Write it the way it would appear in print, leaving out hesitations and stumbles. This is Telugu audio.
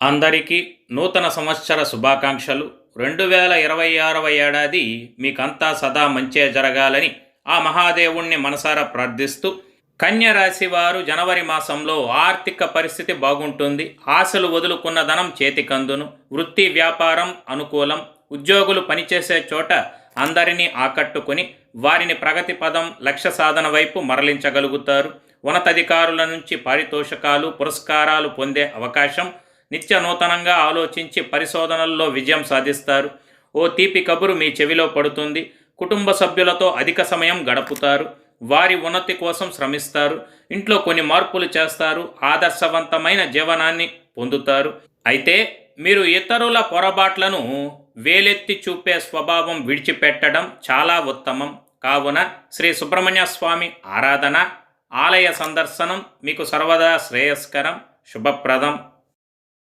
అందరికీ నూతన సంవత్సర శుభాకాంక్షలు. 2026వ ఏడాది మీకంతా సదా మంచే జరగాలని ఆ మహాదేవుణ్ణి మనసారా ప్రార్థిస్తూ, కన్య రాశి వారు జనవరి మాసంలో ఆర్థిక పరిస్థితి బాగుంటుంది. ఆశలు వదులుకున్న ధనం చేతికందును. వృత్తి వ్యాపారం అనుకూలం. ఉద్యోగులు పనిచేసే చోట అందరినీ ఆకట్టుకుని వారిని ప్రగతి పదం, లక్ష్య సాధన వైపు మరలించగలుగుతారు. ఉన్నతాధికారుల నుంచి పారితోషకాలు, పురస్కారాలు పొందే అవకాశం. నిత్య నూతనంగా ఆలోచించి పరిశోధనల్లో విజయం సాధిస్తారు. ఓ తీపి కబురు మీ చెవిలో పడుతుంది. కుటుంబ సభ్యులతో అధిక సమయం గడుపుతారు. వారి ఉన్నతి కోసం శ్రమిస్తారు. ఇంట్లో కొన్ని మార్పులు చేస్తారు. ఆదర్శవంతమైన జీవనాన్ని పొందుతారు. అయితే మీరు ఇతరుల పొరపాట్లను వేలెత్తి చూపే స్వభావం విడిచిపెట్టడం చాలా ఉత్తమం. కావున శ్రీ సుబ్రహ్మణ్య స్వామి ఆరాధన, ఆలయ సందర్శనం మీకు సర్వదా శ్రేయస్కరం, శుభప్రదం.